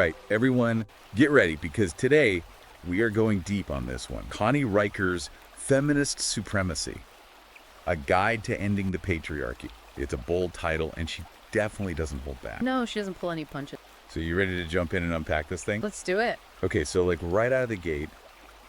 right, everyone, get ready, because today we are going deep on this one. Connie Riker's Feminist Supremacy, a guide to ending the patriarchy. It's a bold title, and she definitely doesn't hold back. No, she doesn't pull any punches. So you ready to jump in and unpack this thing? Let's do it. Okay, so like right out of the gate,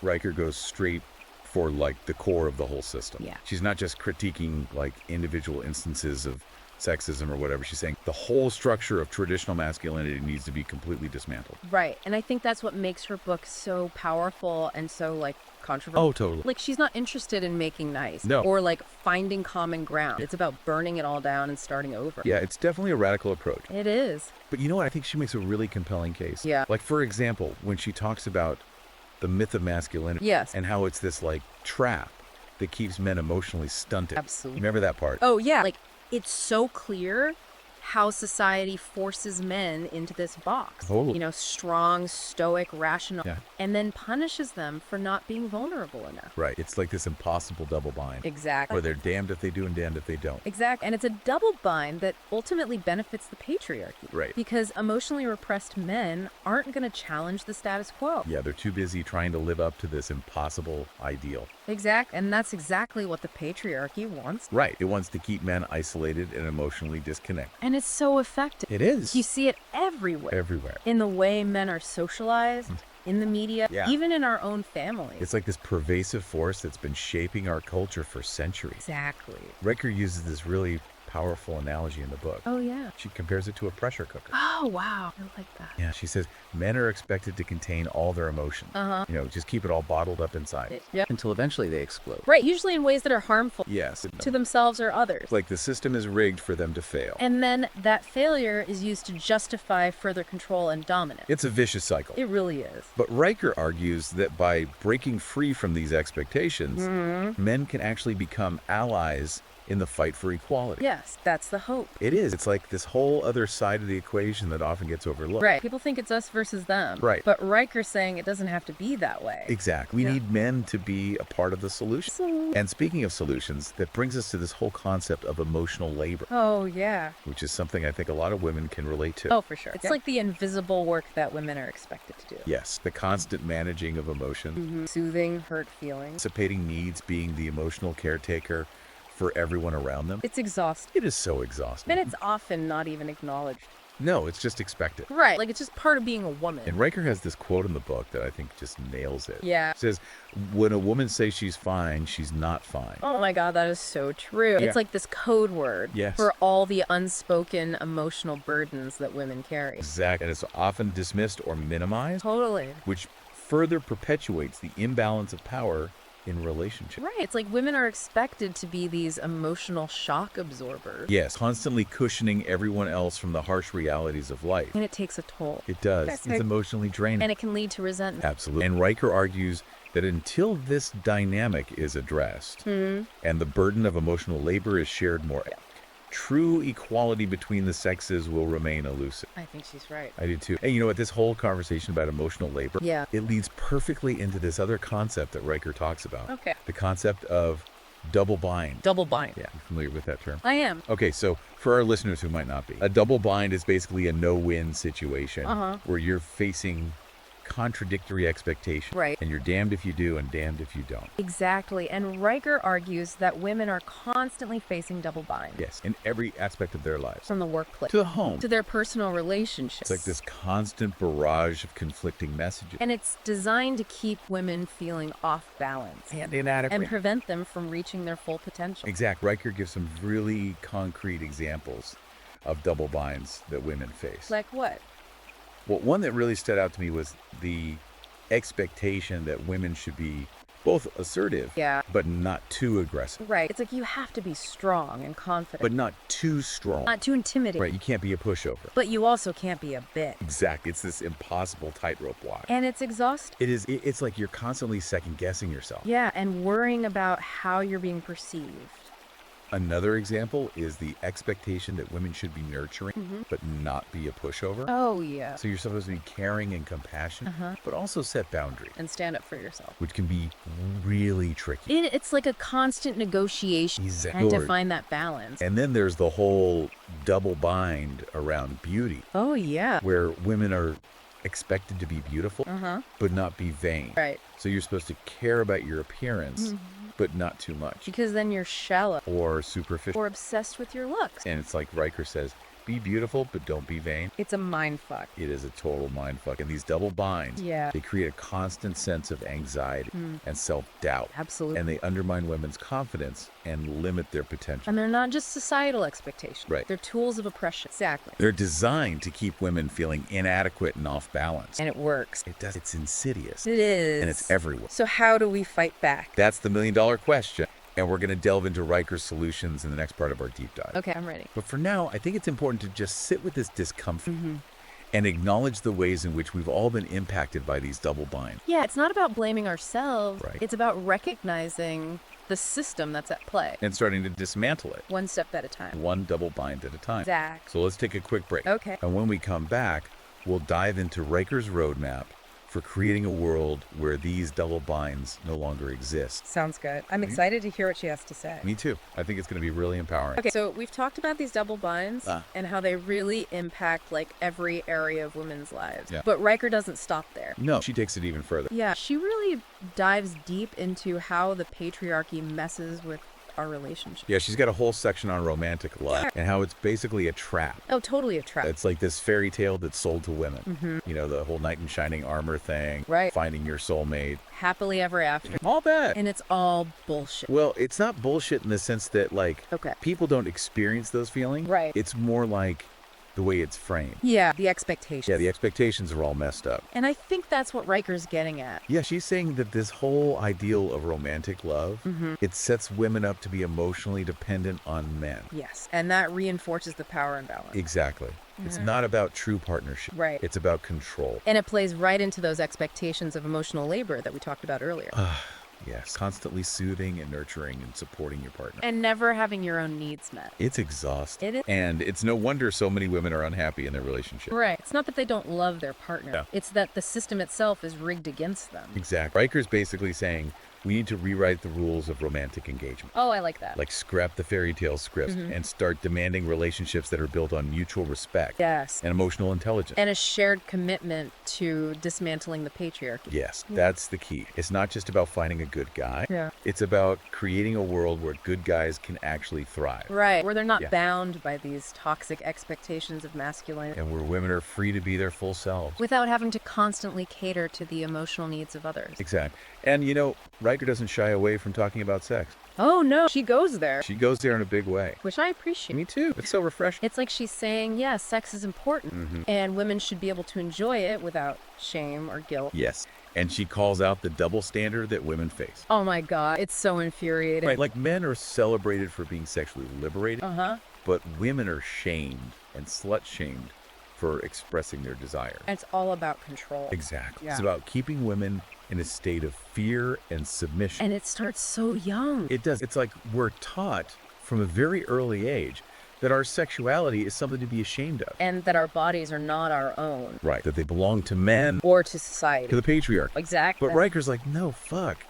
Riker goes straight for like the core of the whole system. Yeah. She's not just critiquing like individual instances of sexism or whatever. She's saying the whole structure of traditional masculinity needs to be completely dismantled. Right. And I think that's what makes her book so powerful and so like controversial. Oh, totally. Like she's not interested in making nice. No. Or like finding common ground. It's about burning it all down and starting over. Yeah, it's definitely a radical approach. It is. But you know what? I think she makes a really compelling case. Yeah. Like, for example, when she talks about the myth of masculinity. Yes. And how it's this like trap that keeps men emotionally stunted. Absolutely. Remember that part? Oh, yeah. Like, it's so clear how society forces men into this box. Totally. You know, strong, stoic, rational, Yeah. and then punishes them for not being vulnerable enough. Right. It's like this impossible double bind. Exactly. Where they're damned if they do and damned if they don't. Exactly. And it's a double bind that ultimately benefits the patriarchy. Right. Because emotionally repressed men aren't going to challenge the status quo. Yeah, they're too busy trying to live up to this impossible ideal. Exactly. And that's exactly what the patriarchy wants. Right. It wants to keep men isolated and emotionally disconnected. And it's so effective. It is. You see it everywhere. Everywhere. In the way men are socialized, in the media, Yeah. even in our own families. It's like this pervasive force that's been shaping our culture for centuries. Exactly. Riker uses this really powerful analogy in the book. Oh, yeah. She compares it to a pressure cooker. Oh, wow. I like that. Yeah, she says men are expected to contain all their emotions. Uh-huh. You know, just keep it all bottled up inside. Yeah. Until eventually they explode. Right. Usually in ways that are harmful Yes. to themselves or others. Like the system is rigged for them to fail. And then that failure is used to justify further control and dominance. It's a vicious cycle. It really is. But Riker argues that by breaking free from these expectations, men can actually become allies in the fight for equality. Yes, that's the hope. It is. It's like this whole other side of the equation that often gets overlooked. Right. People think it's us versus them. Right. But Riker's saying it doesn't have to be that way. Exactly. We Yeah. need men to be a part of the solution. So- And speaking of solutions, that brings us to this whole concept of emotional labor, Oh, yeah. which is something I think a lot of women can relate to. Oh, for sure. It's like the invisible work that women are expected to do. Yes, the constant managing of emotion, Soothing hurt feelings. anticipating needs, being the emotional caretaker for everyone around them. It's exhausting. It is so exhausting. And it's often not even acknowledged. No, it's just expected. Right. Like, it's just part of being a woman. And Riker has this quote in the book that I think just nails it. Yeah. It says, when a woman says she's fine, she's not fine. Oh my God, that is so true. Yeah. It's like this code word Yes. for all the unspoken emotional burdens that women carry. Exactly. And it's often dismissed or minimized, Totally. which further perpetuates the imbalance of power in relationships. Right. It's like women are expected to be these emotional shock absorbers. Yes, constantly cushioning everyone else from the harsh realities of life. And it takes a toll. It does. That's It's right. emotionally draining. And it can lead to resentment. Absolutely. And Riker argues that until this dynamic is addressed and the burden of emotional labor is shared more, true equality between the sexes will remain elusive. I think she's right. I do too. And you know what? This whole conversation about emotional labor, Yeah. it leads perfectly into this other concept that Riker talks about. Okay. The concept of double bind. Double bind. Yeah, you familiar with that term? I am. Okay, so for our listeners who might not be, a double bind is basically a no-win situation where you're facing contradictory expectations. Right. And you're damned if you do and damned if you don't. Exactly. And Riker argues that women are constantly facing double bind. Yes, in every aspect of their lives. From the workplace To the home. to their personal relationships. It's like this constant barrage of conflicting messages. And it's designed to keep women feeling off balance And inadequate. and prevent them from reaching their full potential. Exact. Riker gives some really concrete examples of double binds that women face. Like what? Well, one that really stood out to me was the expectation that women should be both assertive, Yeah. but not too aggressive, Right. It's like you have to be strong and confident. but not too strong. not too intimidating. Right, you can't be a pushover. But you also can't be a bitch. Exactly, it's this impossible tightrope walk. And it's exhausting. It's like you're constantly second guessing yourself. Yeah, and worrying about how you're being perceived. Another example is the expectation that women should be nurturing, but not be a pushover. Oh, yeah. So you're supposed to be caring and compassionate, but also set boundaries, And stand up for yourself. which can be really tricky. It's like a constant negotiation trying to Exactly. find that balance. And then there's the whole double bind around beauty, Oh, yeah. where women are expected to be beautiful, Uh-huh. but not be vain. Right. So you're supposed to care about your appearance, but not too much. Because then you're shallow Or superficial. or obsessed with your looks. And it's like Riker says, be beautiful, but don't be vain. It's a mind fuck. It is a total mindfuck. And these double binds, Yeah. they create a constant sense of anxiety and self-doubt. Absolutely. And they undermine women's confidence and limit their potential. And they're not just societal expectations. Right. They're tools of oppression. Exactly. They're designed to keep women feeling inadequate and off balance. And it works. It does. It's insidious. It is. And it's everywhere. So how do we fight back? That's the million-dollar question. And we're going to delve into Riker's solutions in the next part of our deep dive. Okay, I'm ready. But for now, I think it's important to just sit with this discomfort and acknowledge the ways in which we've all been impacted by these double binds. Yeah, it's not about blaming ourselves. Right. It's about recognizing the system that's at play. And starting to dismantle it, One step at a time. one double bind at a time. Exactly. So let's take a quick break. Okay. And when we come back, we'll dive into Riker's roadmap for creating a world where these double binds no longer exist. Sounds good. I'm excited to hear what she has to say. Me too. I think it's going to be really empowering. Okay, so we've talked about these double binds and how they really impact like every area of women's lives. Yeah. But Riker doesn't stop there. No, she takes it even further. Yeah, she really dives deep into how the patriarchy messes with our relationship. Yeah, she's got a whole section on romantic love and how it's basically a trap. Oh, totally a trap. It's like this fairy tale that's sold to women. You know, the whole knight in shining armor thing, Right. finding your soulmate, Happily ever after. all that. And it's all bullshit. Well, it's not bullshit in the sense that, like, Okay. people don't experience those feelings. Right. It's more like the way it's framed. Yeah, the expectations. Yeah, the expectations are all messed up. And I think that's what Riker's getting at. Yeah, she's saying that this whole ideal of romantic love, it sets women up to be emotionally dependent on men. Yes. And that reinforces the power imbalance. Exactly. It's not about true partnership. Right. It's about control. And it plays right into those expectations of emotional labor that we talked about earlier. Yes. Constantly soothing and nurturing and supporting your partner. And never having your own needs met. It's exhausting. It is. And it's no wonder so many women are unhappy in their relationship. Right. It's not that they don't love their partner. Yeah. It's that the system itself is rigged against them. Exactly. Riker's basically saying we need to rewrite the rules of romantic engagement. Oh, I like that. Like scrap the fairy tale scripts and start demanding relationships that are built on mutual respect Yes. and emotional intelligence. And a shared commitment to dismantling the patriarchy. Yes, that's the key. It's not just about finding a good guy. Yeah. It's about creating a world where good guys can actually thrive. Right. Where they're not Yeah. bound by these toxic expectations of masculinity. And where women are free to be their full selves. Without having to constantly cater to the emotional needs of others. Exactly. And you know, Riker doesn't shy away from talking about sex. Oh, no. She goes there. She goes there in a big way. Which I appreciate. Me too. It's so refreshing. It's like she's saying, yeah, sex is important. And women should be able to enjoy it without shame or guilt. Yes. And she calls out the double standard that women face. Oh my God. It's so infuriating. Right, like men are celebrated for being sexually liberated, Uh-huh. but women are shamed and slut-shamed for expressing their desire. And it's all about control. Exactly. Yeah. It's about keeping women in a state of fear and submission. And it starts so young. It does. It's like we're taught from a very early age that our sexuality is something to be ashamed of. And that our bodies are not our own. Right. That they belong to men, Or to society. to the patriarchy. Exactly. But Riker's like, no, fuck.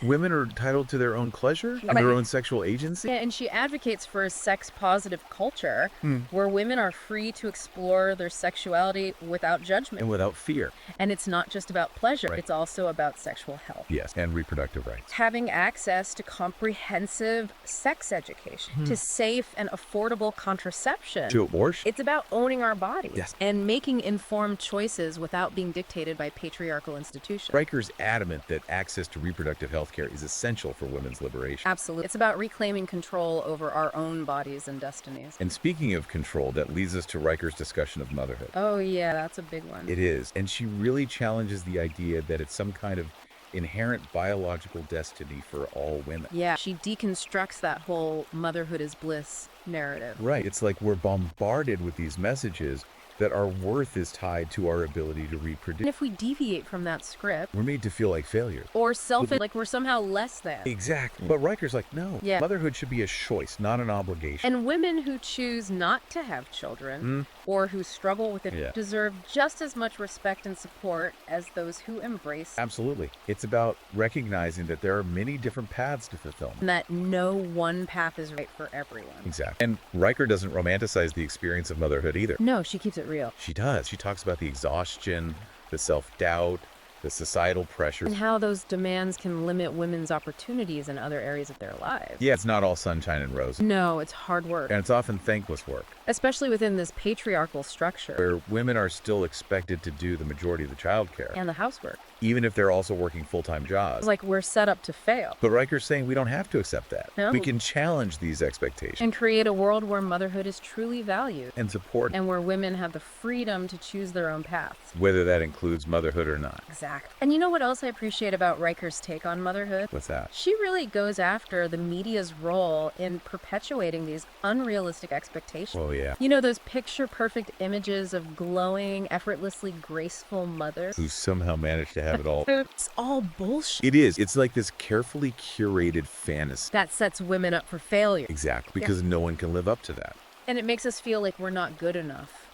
Women are entitled to their own pleasure and their own sexual agency. Yeah, and she advocates for a sex-positive culture where women are free to explore their sexuality without judgment. And without fear. And it's not just about pleasure. Right. It's also about sexual health. Yes. And reproductive rights. Having access to comprehensive sex education, to safe and affordable contraception. To abortion. It's about owning our bodies Yes. and making informed choices without being dictated by patriarchal institutions. Riker's adamant that access to reproductive health care is essential for women's liberation. Absolutely. It's about reclaiming control over our own bodies and destinies. And speaking of control, that leads us to Riker's discussion of motherhood. Oh, yeah, that's a big one. It is. And she really challenges the idea that it's some kind of inherent biological destiny for all women. Yeah, she deconstructs that whole motherhood is bliss narrative. Right. It's like we're bombarded with these messages that our worth is tied to our ability to And reproduce. if we deviate from that script, We're made to feel like failures. or selfish, like we're somehow less than. Exactly. But Riker's like, no. Yeah. Motherhood should be a choice, not an obligation. And women who choose not to have children or who struggle with it Yeah. deserve just as much respect and support as those who embrace Absolutely. It's about recognizing that there are many different paths to fulfillment. and that no one path is right for everyone. Exactly. And Riker doesn't romanticize the experience of motherhood either. No, she keeps it it real. She does. She talks about the exhaustion, the self-doubt, the societal pressures. And how those demands can limit women's opportunities in other areas of their lives. Yeah, it's not all sunshine and roses. No, it's hard work. And it's often thankless work, Especially within this patriarchal structure. where women are still expected to do the majority of the childcare, And the housework. even if they're also working full-time jobs. It's like we're set up to fail. But Riker's saying we don't have to accept that. No. We can challenge these expectations And create a world where motherhood is truly valued. and support, And where women have the freedom to choose their own paths. whether that includes motherhood or not. Exact. And you know what else I appreciate about Riker's take on motherhood? What's that? She really goes after the media's role in perpetuating these unrealistic expectations. Oh, yeah. You know, those picture-perfect images of glowing, effortlessly graceful mothers? Who somehow managed to have it all. It's all bullshit. It is. It's like this carefully curated fantasy. That sets women up for failure. Exactly. Because no one can live up to that. And it makes us feel like we're not good enough.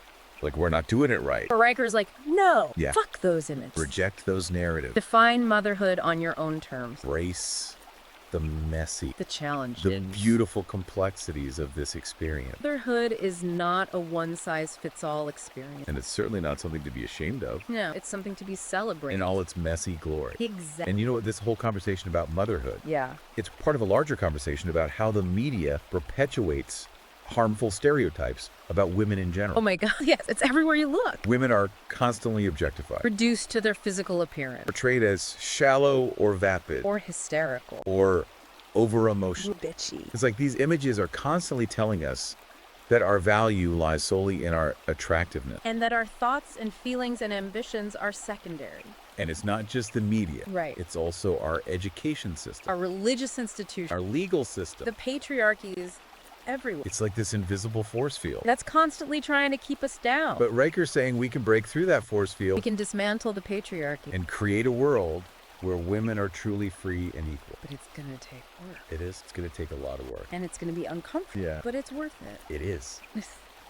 Like we're not doing it right. But Riker's like, no, Yeah. fuck those images. Reject those narratives. Define motherhood on your own terms. Embrace the messy, The challenges. the beautiful complexities of this experience. Motherhood is not a one-size-fits-all experience. And it's certainly not something to be ashamed of No, it's something to be celebrated. in all its messy glory. Exactly. And you know what? This whole conversation about motherhood, Yeah. it's part of a larger conversation about how the media perpetuates harmful stereotypes about women in general. Oh my God, yes, it's everywhere you look. Women are constantly objectified, Reduced to their physical appearance. portrayed as shallow or vapid Or hysterical. or over-emotional. Bitchy. It's like these images are constantly telling us that our value lies solely in our attractiveness. And that our thoughts and feelings and ambitions are secondary. And it's not just the media. Right. It's also our education system, Our religious institutions. our legal system. The patriarchy is everywhere. It's like this invisible force field. That's constantly trying to keep us down. But Riker's saying we can break through that force We field can dismantle the patriarchy. and create a world where women are truly free and equal. But it's gonna take work. It is. It's going to take a lot of work. And it's gonna be uncomfortable. Yeah. But it's worth it. It is.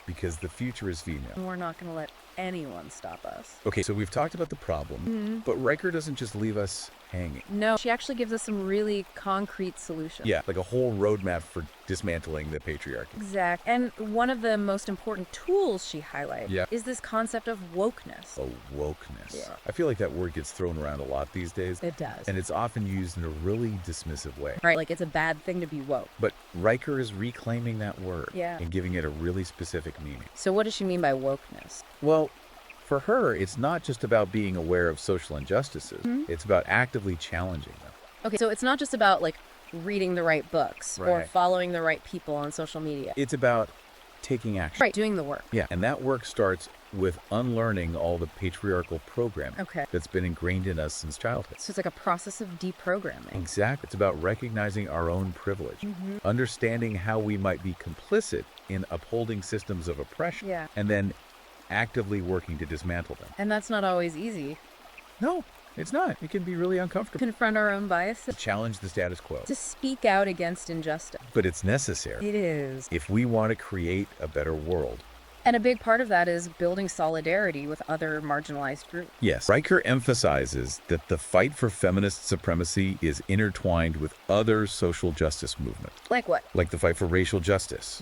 Because the future is female. And we're not gonna let anyone stop us. Okay, so we've talked about the problem, but Riker doesn't just leave us hanging. No, she actually gives us some really concrete solutions. Yeah, like a whole roadmap for dismantling the patriarchy. Exact. And one of the most important tools she highlights Yeah. is this concept of wokeness. Oh, wokeness. Yeah. I feel like that word gets thrown around a lot these days. It does. And it's often used in a really dismissive way. Right, like it's a bad thing to be woke. But Riker is reclaiming that word Yeah. and giving it a really specific meaning. So what does she mean by wokeness? Well, for her, it's not just about being aware of social injustices. It's about actively challenging them. Okay, so it's not just about like reading the right books or Right. following the right people on social media. It's about taking action. Right, doing the work. Yeah, and that work starts with unlearning all the patriarchal programming Okay. that's been ingrained in us since childhood. So it's like a process of deprogramming. Exactly. It's about recognizing our own privilege, understanding how we might be complicit in upholding systems of oppression, Yeah. and then actively working to dismantle them. And that's not always easy. No, it's not. It can be really uncomfortable. Confront our own biases. Challenge the status quo. To speak out against injustice. But it's necessary It is. if we want to create a better world. And a big part of that is building solidarity with other marginalized groups. Yes. Riker emphasizes that the fight for feminist supremacy is intertwined with other social justice movements, Like what? like the fight for racial justice,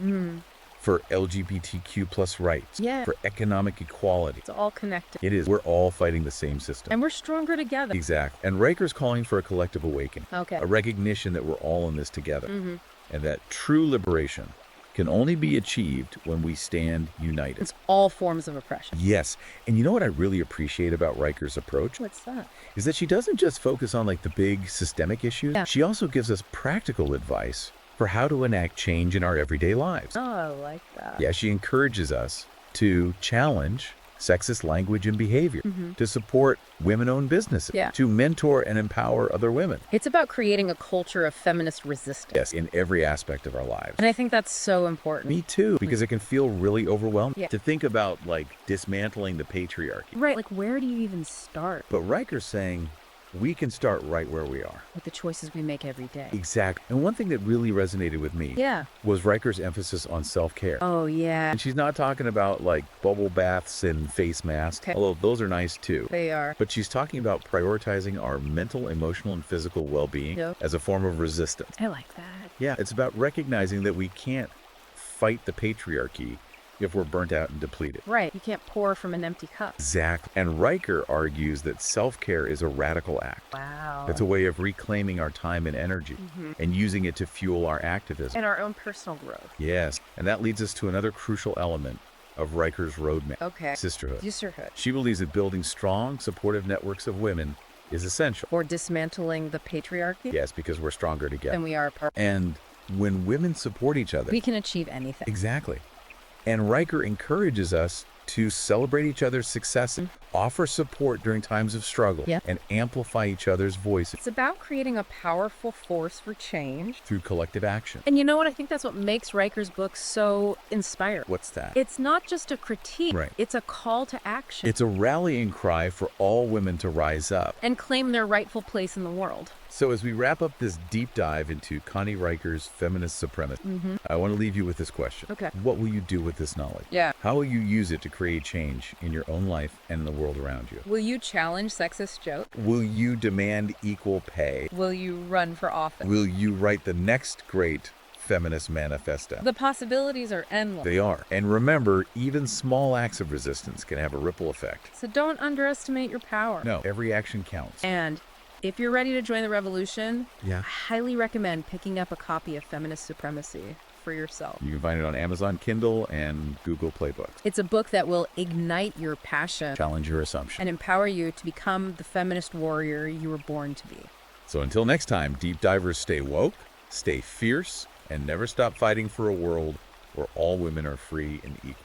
for LGBTQ plus rights, Yeah. for economic equality. It's all connected. It is. We're all fighting the same system. And we're stronger together. Exactly. And Riker's calling for a collective awakening, Okay. a recognition that we're all in this together, and that true liberation can only be achieved when we stand united. It's all forms of oppression. Yes. And you know what I really appreciate about Riker's approach? What's that? Is that she doesn't just focus on like the big systemic issues. Yeah. She also gives us practical advice for how to enact change in our everyday lives. Oh, I like that. Yeah, she encourages us to challenge sexist language and behavior, to support women-owned businesses, Yeah. to mentor and empower other women. It's about creating a culture of feminist resistance. Yes, in every aspect of our lives. And I think that's so important. Me too, because it can feel really overwhelming Yeah. to think about like dismantling the patriarchy. Right. Like, where do you even start But Riker's saying we can start right where we are. with the choices we make every day? Exactly. And one thing that really resonated with me Yeah. was Riker's emphasis on self-care. Oh, yeah. And she's not talking about like bubble baths and face masks, Okay. although those are nice too. They are. But she's talking about prioritizing our mental, emotional, and physical well-being Yep. as a form of resistance. I like that. Yeah, it's about recognizing that we can't fight the patriarchy if we're burnt out and depleted. Right. You can't pour from an empty cup. Exactly. And Riker argues that self-care is a radical act. Wow. It's a way of reclaiming our time and energy and using it to fuel our activism. And our own personal growth. Yes. And that leads us to another crucial element of Riker's roadmap. Okay. Sisterhood. Sisterhood. She believes that building strong, supportive networks of women is essential. Or dismantling the patriarchy. Yes, because we're stronger together. And we are apart. And when women support each other. We can achieve anything. Exactly. And Riker encourages us to celebrate each other's successes, offer support during times of struggle, and amplify each other's voices. It's about creating a powerful force for change. Through collective action. And you know what? I think that's what makes Riker's book so inspiring. What's that? It's not just a critique. Right. It's a call to action. It's a rallying cry for all women to rise up. And claim their rightful place in the world. So as we wrap up this deep dive into Connie Riker's Feminist Supremacy, I want to leave you with this question. Okay. What will you do with this knowledge? Yeah. How will you use it to create change in your own life and in the world around you? Will you challenge sexist jokes? Will you demand equal pay? Will you run for office? Will you write the next great feminist manifesto? The possibilities are endless. They are. And remember, even small acts of resistance can have a ripple effect. So don't underestimate your power. No, every action counts. And if you're ready to join the revolution, Yeah. I highly recommend picking up a copy of Feminist Supremacy for yourself. You can find it on Amazon Kindle and Google Play Books. It's a book that will ignite your passion Challenge your assumption. and empower you to become the feminist warrior you were born to be. So until next time, deep divers, stay woke, stay fierce, and never stop fighting for a world where all women are free and equal.